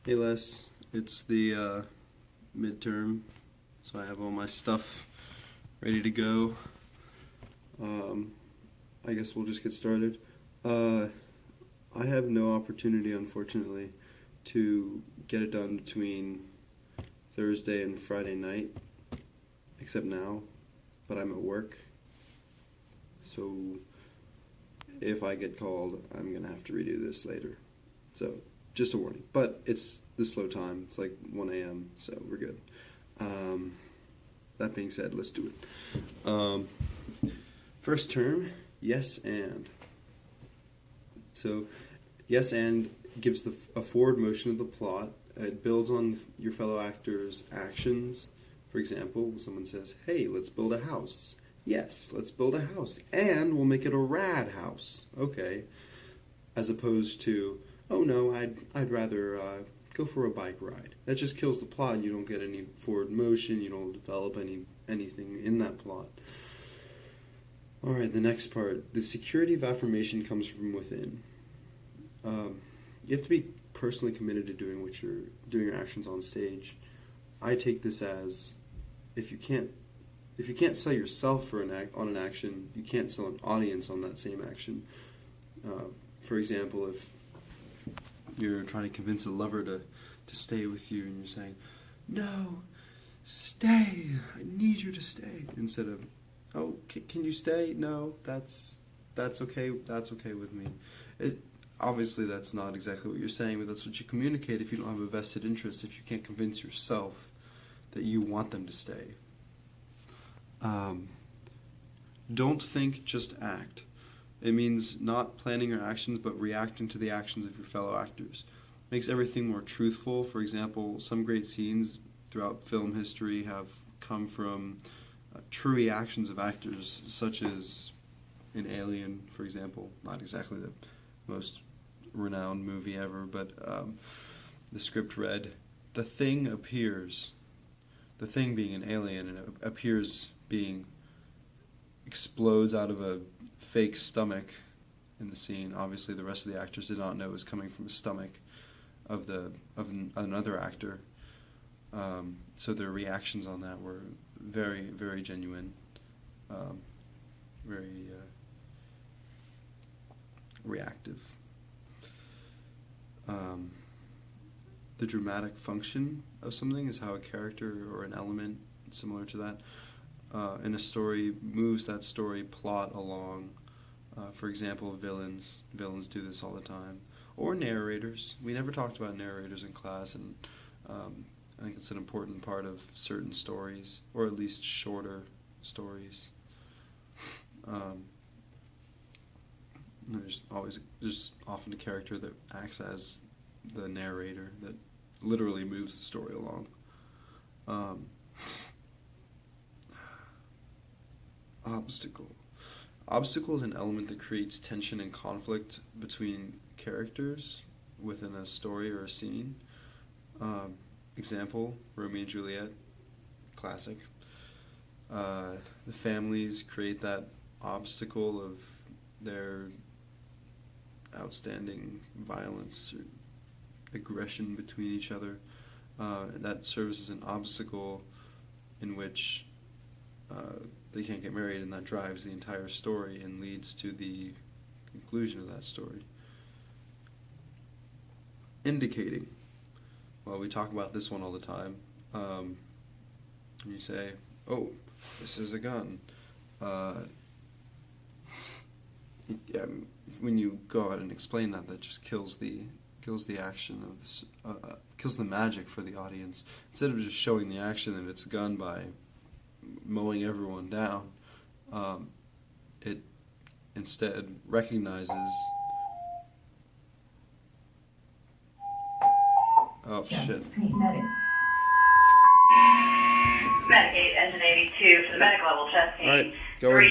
Hey Les, it's the midterm, so I have all my stuff ready to go. I guess we'll just get started. I have no opportunity, unfortunately, to get it done between Thursday and Friday night, except now, but I'm at work, so if I get called, I'm going to have to redo this later. So, just a warning. But it's the slow time. It's like 1 a.m., so we're good. That being said, let's do it. First term, yes and. So, yes and gives a forward motion of the plot. It builds on your fellow actors' actions. For example, someone says, hey, let's build a house. Yes, let's build a house. And we'll make it a rad house. Okay. As opposed to, oh no, I'd rather go for a bike ride. That just kills the plot. You don't get any forward motion. You don't develop anything in that plot. All right, the next part. The security of affirmation comes from within. You have to be personally committed to doing your actions on stage. I take this as if you can't sell yourself on an action, you can't sell an audience on that same action. For example, if you're trying to convince a lover to stay with you and you're saying, no, stay, I need you to stay, instead of, oh, can you stay? No, that's okay with me. Obviously that's not exactly what you're saying, but that's what you communicate if you don't have a vested interest, if you can't convince yourself that you want them to stay. Don't think, just act. It means not planning your actions, but reacting to the actions of your fellow actors. Makes everything more truthful. For example, some great scenes throughout film history have come from true reactions of actors, such as in Alien, for example. Not exactly the most renowned movie ever, but the script read, the thing appears, the thing being an alien, and it appears being explodes out of a fake stomach in the scene. Obviously, the rest of the actors did not know it was coming from a stomach of another actor. So their reactions on that were very, very genuine, very reactive. The dramatic function of something is how a character or an element similar to that in a story moves that story plot along. For example, villains do this all the time, or narrators. We never talked about narrators in class, and I think it's an important part of certain stories, or at least shorter stories. There's often a character that acts as the narrator that literally moves the story along. Obstacle is an element that creates tension and conflict between characters within a story or a scene. Example, Romeo and Juliet, classic. The families create that obstacle of their outstanding violence or aggression between each other. That serves as an obstacle in which they can't get married, and that drives the entire story and leads to the conclusion of that story. Indicating. Well, we talk about this one all the time. You say, oh, this is a gun. When you go out and explain that just kills the action of this, kills the magic for the audience. Instead of just showing the action that it's a gun by mowing everyone down, it instead recognizes. Oh shit. Medicaid engine 82 for the medical level testing. All right, go ahead.